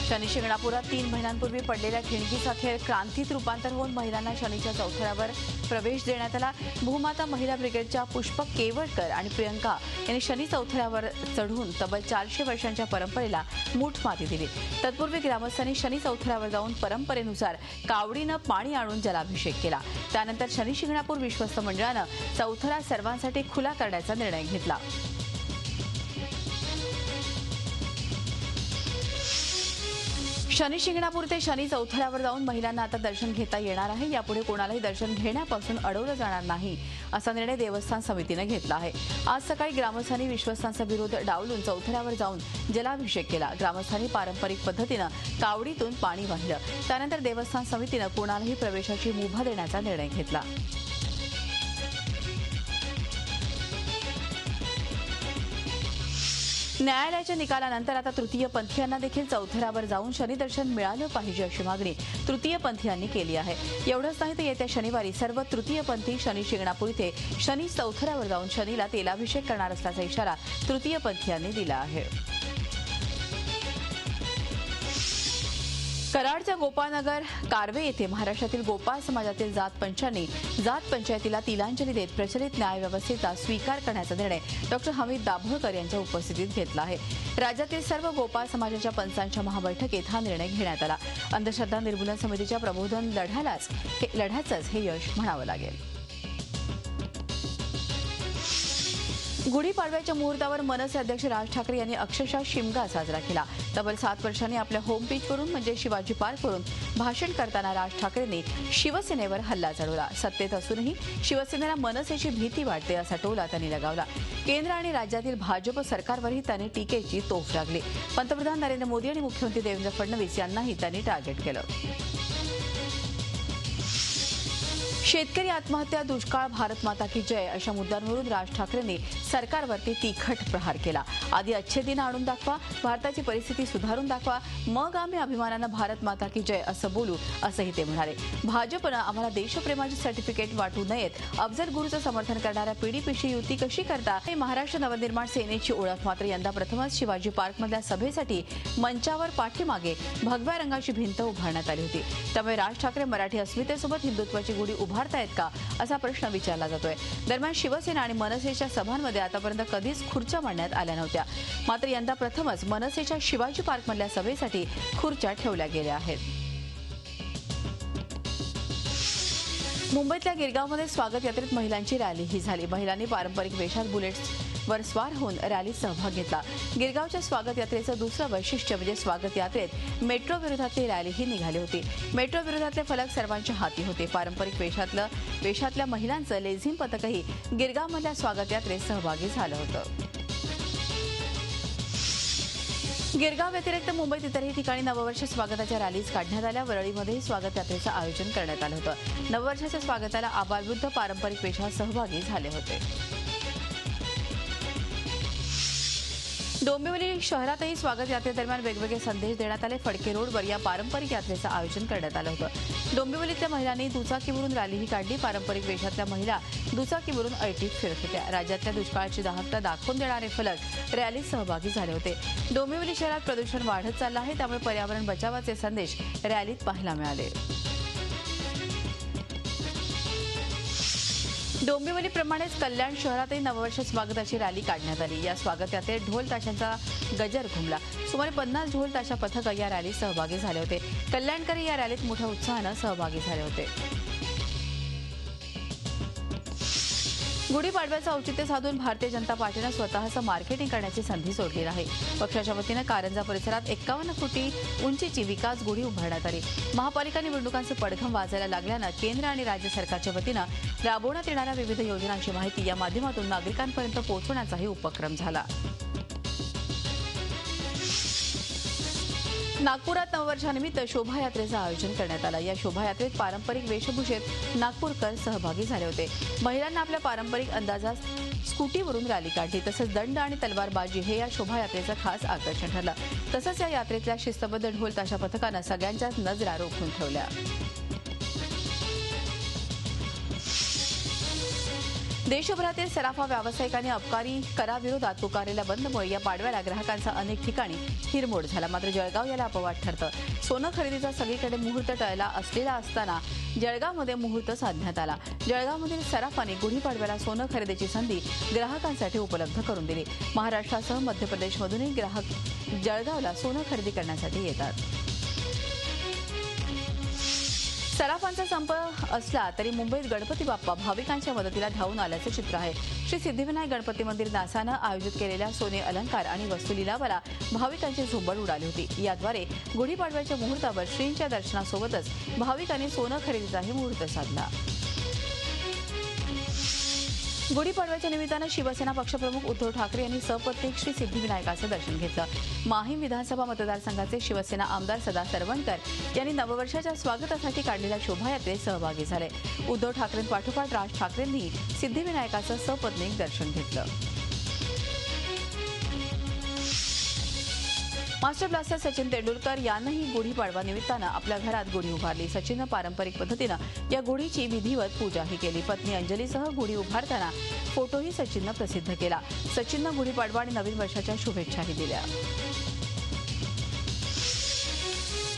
शनी शिंगणापुरात 3 महिन्यांपूर्वी पडलेल्या ठिणगीचा खेळ क्रांतीत रूपांतर होऊन महिलांना शनीच्या चौथऱ्यावर प्रवेश देण्यात आला। भूमाता महिला ब्रिगेडच्या पुष्पक केवळकर आणि प्रियंका यांनी शनी चौथऱ्यावर चढून तब्बल 400 वर्षांच्या परंपरेला मूठ माती दिली। तत्पूर्वी ग्रामस्थांनी शनी चौथऱ्यावर जाऊन परंपरेनुसार कावडीनं पाणी आणून जलाभिषेक केला। त्यानंतर शनी शिंगणापूर विश्वस्त मंडळानं चौथरा सर्वांसाठी खुला करण्याचा निर्णय घेतला। शनी शिंगणापूर ते शनी चौथऱ्यावर जाऊन महिलांना आता दर्शन घेता येणार आहे। यापुढे कोणालाही दर्शन घेण्यापासून अडवलं जाणार नाही असा निर्णय देवस्थान समितीने घेतला आहे। आज सकाळी ग्रामस्थांनी विश्वस्तांचा विरोध डावलून चौथऱ्यावर जाऊन जलाभिषेक केला। ग्रामस्थांनी पारंपरिक पद्धतीनं कावडीतून पाणी वाहिलं। त्यानंतर देवस्थान समितीनं कोणालाही प्रवेशाची मुभा देण्याचा निर्णय घेतला। न्यायालयाच्या निकालानंतर आता तृतीयपंथीयांना देखील चौथऱ्यावर जाऊन शनिदर्शन मिळालं पाहिजे अशी मागणी तृतीयपंथीयांनी केली आहे। एवढंच नाही तर येत्या शनिवारी सर्व तृतीयपंथी शनी शिंगणापूर इथे शनी चौथऱ्यावर जाऊन शनीला तेलाभिषेक करणार असल्याचा इशारा तृतीयपंथीयांनी दिला आहे। कराडच्या गोपाळनगर कारवे येथे महाराष्ट्रातील गोपाळ समाजातील जात पंचांनी जात पंचायतीला तिलांजली देत प्रचलित न्याय व्यवस्थेचा स्वीकार करण्याचा निर्णय डॉक्टर हमीद दाभोळकर यांच्या उपस्थितीत घेतला आहे। राज्यातील सर्व गोपाळ समाजाच्या पंचांच्या महाबैठकीत हा निर्णय घेण्यात आला। अंधश्रद्धा निर्मूलन समितीच्या प्रबोधन लढ्याचंच हे यश म्हणावं लागेल। गुढीपाडव्याच्या मुहूर्तावर मनसे अध्यक्ष राज ठाकरे यांनी अक्षरशः शिमगा साजरा केला। तब्बल 7 वर्षांनी आपल्या होम पिचवरून म्हणजे शिवाजी पार्कवरून भाषण करताना राज ठाकरेंनी शिवसेनेवर हल्ला चढवला। सत्तेत असूनही शिवसेनेला मनसेची भीती वाटते असा टोला त्यांनी लगावला। केंद्र आणि राज्यातील भाजप सरकारवरही त्यांनी टीकेची तोफ डागली। पंतप्रधान नरेंद्र मोदी आणि मुख्यमंत्री देवेंद्र फडणवीस यांनाही त्यांनी टार्गेट केलं। शेतकरी आत्महत्या, दुष्काळ, भारत माता की जय अशा मुद्द्यांवरून राज ठाकरेंनी सरकारवरती तिखट प्रहार केला। आधी अच्छे दिन आणून दाखवा, भारताची परिस्थिती सुधारून दाखवा, मग आम्ही अभिमानानं भारत माता की जय असं बोलू असंही ते म्हणाले। भाजपनं आम्हाला देशप्रेमाचे सर्टिफिकेट वाटू नयेत, अफजल गुरुचं समर्थन करणाऱ्या पीडीपीशी युती कशी करता, हे महाराष्ट्र नवनिर्माण सेनेची ओळख। मात्र यंदा प्रथमच शिवाजी पार्कमधल्या सभेसाठी मंचावर पाठीमागे भगव्या रंगाची भिंत उभारण्यात आली होती। त्यामुळे राज ठाकरे मराठी अस्मितेसोबत हिंदुत्वाची गुढी उभारतायत का असा प्रश्न विचारला जातोय। दरम्यान शिवसेना आणि मनसेच्या सभांमध्ये आतापर्यंत कधीच खुर्च्या मांडण्यात आल्या नव्हत्या। मात्र यंदा प्रथमच मनसेच्या शिवाजी पार्कमधल्या सभेसाठी खुर्च्या ठेवल्या गेल्या आहेत। मुंबईतल्या गिरगावमध्ये स्वागत यात्रेत महिलांची रॅलीही झाली। महिलांनी पारंपरिक वेशात बुलेट्सवर स्वार होऊन रॅलीत सहभाग घेतला। गिरगावच्या स्वागत यात्रेचं दुसरं वैशिष्ट्य म्हणजे स्वागत यात्रेत मेट्रो विरोधातली रॅलीही निघाली होती। मेट्रो विरोधातले फलक सर्वांच्या हाती होते। पारंपरिक वेशातल्या महिलांचं लेझिम पथकही गिरगावमधल्या स्वागत यात्रेत सहभागी झालं होतं। गिरगाव व्यतिरिक्त मुंबईत इतरही ठिकाणी नववर्ष स्वागताच्या रॅलीज काढण्यात आल्या। वरळीमध्येही स्वागत यात्रेचं आयोजन करण्यात आलं होतं। नववर्षाच्या स्वागताला आबालवृद्ध पारंपरिक वेशात सहभागी झाले होते। डोंबिवली शहरातही स्वागत यात्रेदरम्यान वेगवेगळे संदेश देण्यात आले। फडके रोडवर या पारंपरिक यात्रेचं आयोजन करण्यात आलं होतं। डोंबिवलीतल्या महिलांनी दुचाकीवरून रॅलीही काढली। पारंपरिक वेशातल्या महिला दुचाकीवरून ऐटीत फिरत होत्या। राज्यातल्या दुष्काळाची दाहकता दाखवून देणारे फलक रॅलीत सहभागी झाले होते। डोंबिवली शहरात प्रदूषण वाढत चाललं आहे, त्यामुळे पर्यावरण बचावाचे संदेश रॅलीत पाहायला मिळाले। डोंबिवलीप्रमाणेच कल्याण शहरातही नववर्ष स्वागताची रॅली काढण्यात आली। या स्वागत यात्रेत ढोल ताशांचा गजर घुमला। सुमारे 50 ढोल ताशा पथक या रॅलीत सहभागी झाले होते। कल्याणकरही या रॅलीत मोठ्या उत्साहानं सहभागी झाले होते। गुढीपाडव्याचं औचित्य साधून भारतीय जनता पार्टीनं स्वतःचं मार्केटिंग करण्याची संधी सोडली आहे। पक्षाच्या वतीनं कारंजा परिसरात 51 फुटी उंचीची विकास गुढी उभारण्यात आली। महापालिका निवडणुकांचं पडघम वाजायला लागल्यानं केंद्र आणि राज्य सरकारच्या वतीनं राबवण्यात येणाऱ्या विविध योजनांची माहिती या माध्यमातून नागरिकांपर्यंत पोहोचवण्याचाही उपक्रम झाला। नागपुरात नववर्षानिमित्त शोभायात्रेचं आयोजन करण्यात आलं। या शोभायात्रेत पारंपरिक वेशभूषेत नागपूरकर सहभागी झाले होते। महिलांना आपल्या पारंपरिक अंदाजात स्कूटीवरून रॅली काढली। तसंच दंड आणि तलवारबाजी हे या शोभायात्रेचं खास आकर्षण ठरलं। तसंच या यात्रेतल्या शिस्तबद्ध ढोल ताशा पथकानं सगळ्यांच्याच नजरा रोखून ठेवल्या। देशभरातील सराफा व्यावसायिकांनी अबकारी कराविरोधात पुकारलेल्या बंदमुळे या पाडव्याला ग्राहकांचा अनेक ठिकाणी हिरमोड झाला. मात्र जळगाव याला अपवाद ठरतं. सोनं खरेदीचा सगळीकडे मुहूर्त टळला असलेला असताना जळगावमध्ये मुहूर्त साधण्यात आला. जळगावमधील सराफाने गुढीपाडव्याला सोनं खरेदीची संधी ग्राहकांसाठी उपलब्ध करून दिली. महाराष्ट्रासह मध्य प्रदेशमधूनही ग्राहक जळगावला सोनं खरेदी करण्यासाठी येतात. सराफांचा संप असला तरी मुंबईत गणपती बाप्पा भाविकांच्या मदतीला धावून आल्याचे चित्र आहे. श्री सिद्धिविनायक गणपती मंदिर नासानं आयोजित केलेल्या सोने अलंकार आणि वस्तू लिलावाला भाविकांची झुंबड उडाली होती. याद्वारे गुढीपाडव्याच्या मुहूर्तावर श्रींच्या दर्शनासोबतच भाविकांनी सोनं खरेदीचाही मुहूर्त साधला. गुढीपाडव्याच्या निमित्तानं शिवसेना पक्षप्रमुख उद्धव ठाकरे यांनी सपत्नीक श्री सिद्धिविनायकाचं दर्शन घेतलं. माहीम विधानसभा मतदारसंघाचे शिवसेना आमदार सदा सरवणकर यांनी नववर्षाच्या स्वागतासाठी काढलेल्या शोभायात्रेत सहभागी झाले. उद्धव ठाकरेंपाठोपाठ राज ठाकरेंनी सिद्धिविनायकाचं सपत्नीक दर्शन घेतलं. मास्टर ब्लास्टर सचिन तेंडुलकर यांनीही गुढीपाडवा निमित्तानं आपल्या घरात गुढी उभारली. सचिननं पारंपरिक पद्धतीनं या गुढीची विधिवत पूजाही केली. पत्नी अंजलीसह गुढी उभारताना फोटोही सचिननं प्रसिद्ध केला. सचिननं गुढीपाडवा आणि नवीन वर्षाच्या शुभेच्छाही दिल्या.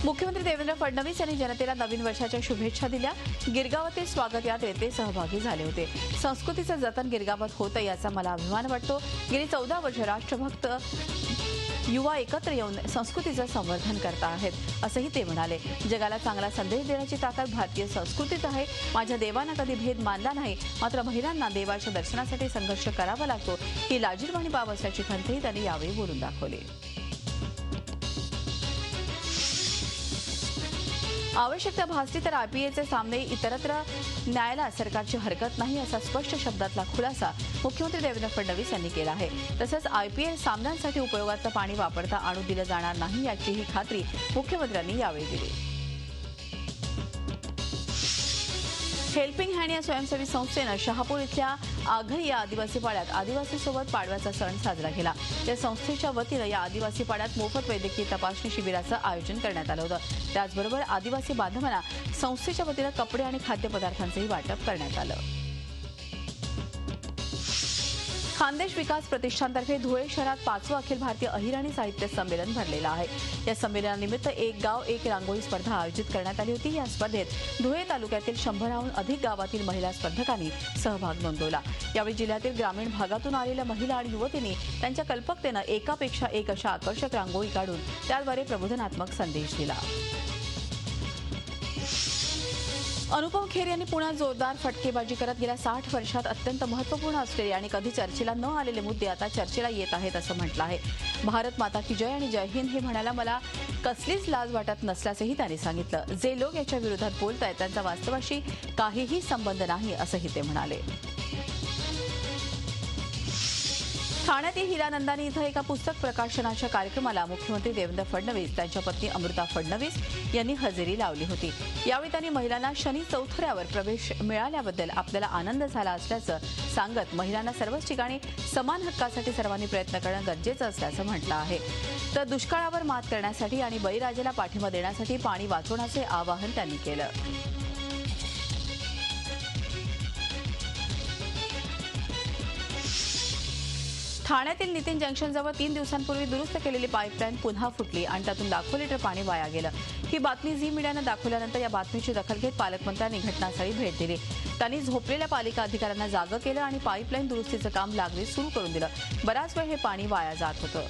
मुख्यमंत्री देवेंद्र फडणवीस यांनी जनतेला नवीन वर्षाच्या शुभेच्छा दिल्या. गिरगावातील स्वागत यात्रेत ते सहभागी झाले होते. संस्कृतीचं जतन गिरगावात होतं याचा मला अभिमान वाटतो. गेली 14 वर्ष राष्ट्रभक्त युवा एकत्र येऊन संस्कृतीचं संवर्धन करत आहेत असंही ते म्हणाले. जगाला चांगला संदेश देण्याची ताकद भारतीय संस्कृतीत आहे. माझ्या देवानं कधी भेद मानला नाही, मात्र महिलांना देवाच्या दर्शनासाठी संघर्ष करावा लागतो ही लाजिरवाणी बाब असल्याची खंतही त्यांनी यावेळी बोलून दाखवली. आवश्यकता भासली तर आयपीएलचे सामने इतरत्र न्यायला सरकारची हरकत नाही असा स्पष्ट शब्दातला खुलासा मुख्यमंत्री देवेंद्र फडणवीस यांनी केला आहे. तसंच आयपीएल सामन्यांसाठी उपयोगाचं पाणी वापरता आणू दिलं जाणार नाही याचीही खात्री मुख्यमंत्र्यांनी यावेळी दिली. हेल्पिंग हँड या स्वयंसेवी संस्थेनं शहापूर इथल्या आघरी या आदिवासी पाड्यात आदिवासीसोबत पाडव्याचा सण साजरा केला. या संस्थेच्या वतीनं या आदिवासी पाड्यात मोफत वैद्यकीय तपासणी शिबिराचं आयोजन करण्यात आलं होतं. त्याचबरोबर आदिवासी बांधवांना संस्थेच्या वतीनं कपडे आणि खाद्यपदार्थांचंही वाटप करण्यात आलं. खानदेश विकास प्रतिष्ठानतर्फे धुळे शहरात 5वं अखिल भारतीय अहिराणी साहित्य संमेलन भरलेलं आहे. या संमेलनानिमित्त एक गाव एक रांगोळी स्पर्धा आयोजित करण्यात आली होती. या स्पर्धेत धुळे तालुक्यातील 100हून अधिक गावातील महिला स्पर्धकांनी सहभाग नोंदवला. यावेळी जिल्ह्यातील ग्रामीण भागातून आलेल्या महिला आणि युवतींनी त्यांच्या कल्पकतेनं एकापेक्षा एक अशा आकर्षक रांगोळी काढून त्याद्वारे प्रबोधनात्मक संदेश दिला. अनुपम खेर यांनी पुण्यात जोरदार फटकेबाजी करत गेल्या 60 वर्षात अत्यंत महत्त्वपूर्ण असलेले आणि कधी चर्चेला न आलेले मुद्दे आता चर्चेला येत आहेत असं म्हटलं आहे. भारत माता की जय आणि जय हिंद हे म्हणायला मला कसलीच लाज वाटत नसल्याचंही त्यांनी सांगितलं. जे लोक याच्या विरोधात बोलतायत त्यांचा वास्तवाशी काहीही संबंध नाही असंही ते म्हणाले. ठाण्यातील हिरानंदानी इथं एका पुस्तक प्रकाशनाच्या कार्यक्रमाला मुख्यमंत्री देवेंद्र फडणवीस त्यांच्या पत्नी अमृता फडणवीस यांनी हजेरी लावली होती. यावेळी त्यांनी महिलांना शनी चौथऱ्यावर प्रवेश मिळाल्याबद्दल आपल्याला आनंद झाला असल्याचं सांगत महिलांना सर्वच ठिकाणी समान हक्कासाठी सर्वांनी प्रयत्न करणं गरजेचं असल्याचं म्हटलं आहे. तर दुष्काळावर मात करण्यासाठी आणि बळीराजाला पाठिंबा देण्यासाठी पाणी वाचवण्याचे आवाहन त्यांनी केलं. ठाण्यातील नितीन जंक्शनजवळ 3 दिवसांपूर्वी दुरुस्त केलेली पाईपलाईन पुन्हा फुटली आणि त्यातून लाखो लिटर पाणी वाया गेलं. ही बातमी झी मीडियानं दाखवल्यानंतर या बातमीची दखल घेत पालकमंत्र्यांनी घटनास्थळी भेट दिली. त्यांनी झोपलेल्या पालिका अधिकाऱ्यांना जागं केलं आणि पाईपलाईन दुरुस्तीचं काम लागलीच सुरू करून दिलं. बराच वेळ हे पाणी वाया जात होतं.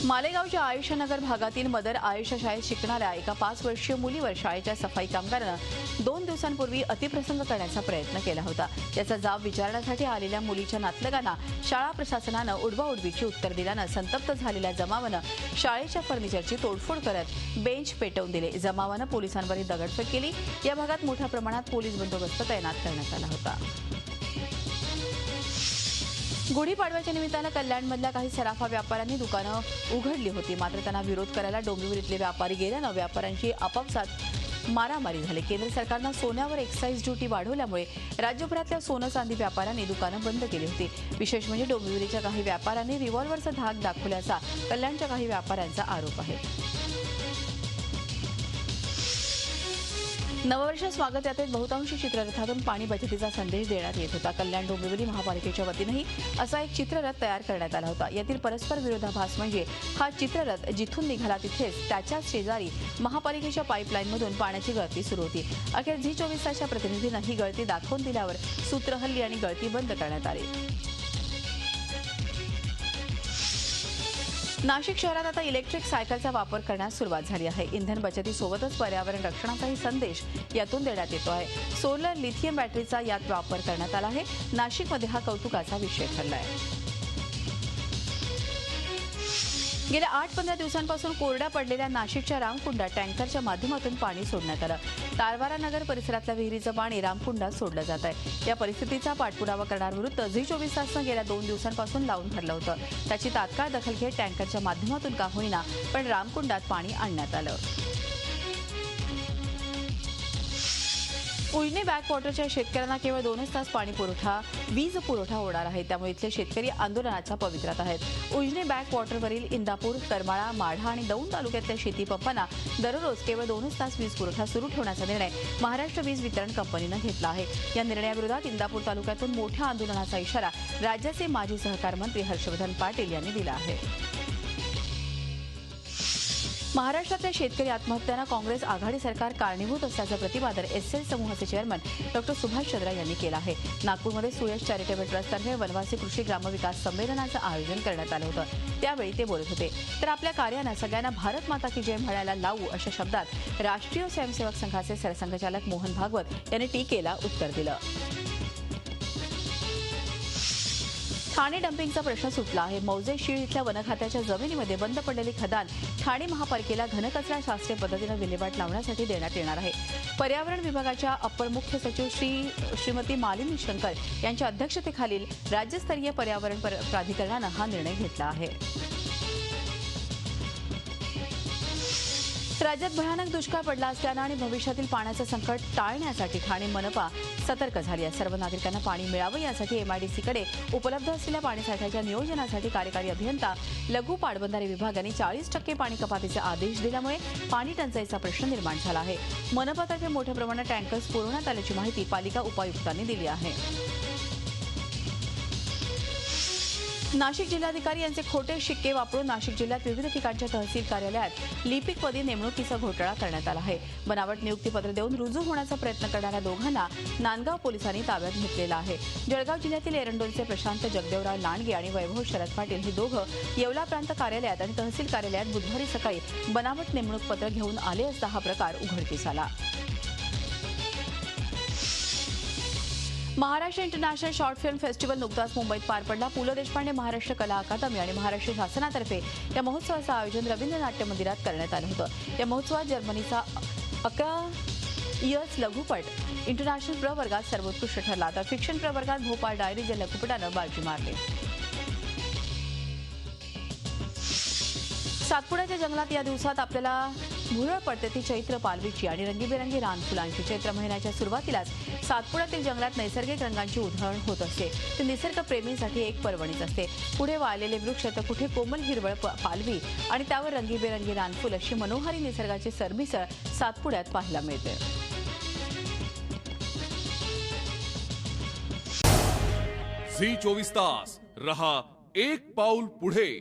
मालेगावच्या आयुष्यनगर भागातील मदर आयुष्य शाळेत शिकणाऱ्या एका 5 वर्षीय मुलीवर शाळेच्या सफाई कामगारानं 2 दिवसांपूर्वी अतिप्रसंग करण्याचा प्रयत्न केला होता. याचा जाब विचारण्यासाठी आलेल्या मुलीच्या नातलगांना शाळा प्रशासनानं उडवाउडवीची उत्तर दिल्यानं संतप्त झालेल्या जमावानं शाळेच्या फर्निचरची तोडफोड करत बेंच पेटवून दिले. जमावानं पोलिसांवरही दगडफेक केली. या भागात मोठ्या प्रमाणात पोलीस बंदोबस्त तैनात करण्यात आला होता. गुढीपाडव्याच्या निमित्तानं कल्याणमधल्या काही सराफा व्यापाऱ्यांनी दुकानं उघडली होती. मात्र त्यांना विरोध करायला डोंबिवलीतले व्यापारी गेल्यानं व्यापाऱ्यांची आपापसात मारामारी झाली. केंद्र सरकारनं सोन्यावर एक्साईज ड्युटी वाढवल्यामुळे राज्यभरातल्या सोनं चांदी व्यापाऱ्यांनी दुकानं बंद केली होती. विशेष म्हणजे डोंबिवलीच्या काही व्यापाऱ्यांनी रिव्हॉल्व्हरचा धाक दाखवल्याचा कल्याणच्या काही व्यापाऱ्यांचा आरोप आहे. नववर्ष स्वागत यात्रेत बहुतांशी चित्ररथातून पाणी बचतीचा संदेश देण्यात येत होता. कल्याण डोंबिवली महापालिकेच्या वतीनेही असा एक चित्ररथ तयार करण्यात आला होता. यातील परस्पर विरोधाभास म्हणजे हा चित्ररथ जिथून निघाला तिथेच त्याच्याच शेजारी महापालिकेच्या पाईपलाईनमधून पाण्याची गळती सुरू होती. अखेर झी24 तासच्या प्रतिनिधीनं ही गळती दाखवून दिल्यावर सूत्र हल्ली आणि गळती बंद करण्यात आली. नाशिक शहरात आता इलेक्ट्रिक सायकलचा वापर करण्यास सुरुवात झाली आहे. इंधन बचतीसोबतच पर्यावरण रक्षणाचाही संदेश यातून देण्यात येतो आहे. सोलर लिथियम बॅटरीचा यात वापर करण्यात आला आहे. नाशिकमध्ये हा कौतुकाचा विषय ठरला आहे. गेल्या 8-15 दिवसांपासून कोरड्या पडलेल्या नाशिकच्या रामकुंडात टँकरच्या माध्यमातून पाणी सोडण्यात आलं. तारवारा नगर परिसरातल्या विहिरीचं पाणी रामकुंडात सोडलं जात आहे. या परिस्थितीचा पाठपुरावा करण्याविरुद्ध झी24 तासनं गेल्या 2 दिवसांपासून लावून धरलं होतं. त्याची तात्काळ दखल घेत टँकरच्या माध्यमातून का होईना पण रामकुंडात पाणी आणण्यात आलं. उजनी बॅकवॉटरच्या शेतकऱ्यांना केवळ 2च तास वीज पुरवठा होणार आहे. त्यामुळे इथले शेतकरी आंदोलनाच्या पवित्र्यात आहेत. उजनी बॅकवॉटरवरील इंदापूर, करमाळा, माढा आणि दौंड तालुक्यातल्या शेती पंपांना दररोज केवळ 2च तास वीज पुरवठा सुरू ठेवण्याचा निर्णय महाराष्ट्र वीज वितरण कंपनीनं घेतला आहे. या निर्णयाविरोधात इंदापूर तालुक्यातून मोठ्या आंदोलनाचा इशारा राज्याचे माजी सहकार मंत्री हर्षवर्धन पाटील यांनी दिला आहे. महाराष्ट्रातल्या शेतकरी आत्महत्यांना काँग्रेस आघाडी सरकार कारणीभूत असल्याचं प्रतिपादन एसएल समूहाचे चेअरमन डॉ. सुभाष चंद्रा यांनी केलं आहे. नागपूरमध्ये सुयश चॅरिटेबल ट्रस्टतर्फे वनवासी कृषी ग्रामविकास संमेलनाचं आयोजन करण्यात आलं होतं. त्यावेळी ते बोलत होते. तर आपल्या कार्यानं सगळ्यांना भारत माता की जय म्हणायला लावू अशा शब्दात राष्ट्रीय स्वयंसेवक संघाचे सरसंघचालक मोहन भागवत यांनी टीकेला उत्तर दिलं. ठाणे डम्पिंगचा प्रश्न सुटला आहे. मौजे शीळ इथल्या वनखात्याच्या जमिनीमध्ये बंद पडलेली खदान ठाणे महापालिकेला घनकचरा शास्त्रीय पद्धतीनं विल्हेवाट लावण्यासाठी देण्यात येणार आहे. पर्यावरण विभागाच्या अप्पर मुख्य सचिव श्रीमती मालिनी शंकर यांच्या अध्यक्षतेखालील राज्यस्तरीय पर्यावरण प्राधिकरणानं हा निर्णय घेतला आहे. राज्यात भयानक दुष्काळ पडला असल्यानं आणि भविष्यातील पाण्याचं संकट टाळण्यासाठी ठाणे मनपा सतर्क झाली आहे. सर्व नागरिकांना पाणी मिळावं यासाठी एमआयडीसीकडे उपलब्ध असलेल्या पाणीसाठ्याच्या नियोजनासाठी कार्यकारी अभियंता लघु पाटबंधारे विभागाने 40% पाणी कपातीचे आदेश दिल्यामुळे पाणी टंचाईचा प्रश्न निर्माण झाला आहे. मनपातर्फे मोठ्या प्रमाणात टँकर्स पुरवण्यात आल्याची माहिती पालिका उपायुक्तांनी दिली आहे. नाशिक जिल्हाधिकारी यांचे खोटे शिक्के वापरून नाशिक जिल्ह्यात विविध ठिकाणच्या तहसील कार्यालयात लिपिकपदी नेमणुकीचा घोटाळा करण्यात आला आहे. बनावट नियुक्तीपत्र देऊन रुजू होण्याचा प्रयत्न करणाऱ्या दोघांना नांदगाव पोलिसांनी ताब्यात घेतलेला आहे. जळगाव जिल्ह्यातील एरंडोलचे प्रशांत जगदेवराव लांडगे आणि वैभव शरद पाटील हे दोघं येवला प्रांत कार्यालयात आणि तहसील कार्यालयात बुधवारी सकाळी बनावट नेमणूक पत्र घेऊन आले असता हा प्रकार उघडकीस आला. Maharashtra international short film festival नुकताच मुंबईत पार पडला. पु ल देशपांडे महाराष्ट्र कला अकादमी आणि महाराष्ट्र शासनातर्फे या महोत्सवाचं आयोजन रवींद्र नाट्य मंदिरात करण्यात आलं होतं. या महोत्सवात जर्मनीचा 11 इयर्स लघुपट इंटरनॅशनल प्रवर्गात सर्वोत्कृष्ट ठरला. तर फिक्शन प्रवर्गात भोपाळ डायरीज या लघुपटानं बाजी मारली. सातपुड्याच्या जंगलात या दिवसात आपल्याला भुरळ पडते ती चैत्र पालवीची आणि रंगीबेरंगी रानफुलांची. चैत्र महिन्याच्या सुरुवातीलाच सातपुड्यातील जंगलात नैसर्गिक रंगांची उधळण होत असते. ती निसर्गप्रेमींसाठी एक पर्वणीच असते. पुढे वाळलेले वृक्ष तर कुठे कोमल हिरवळ पालवी आणि त्यावर रंगीबेरंगी रानफुल अशी मनोहारी निसर्गाची सरमिसळ सातपुड्यात पाहायला मिळते. झी 24 तास रहा एक पाऊल पुढे.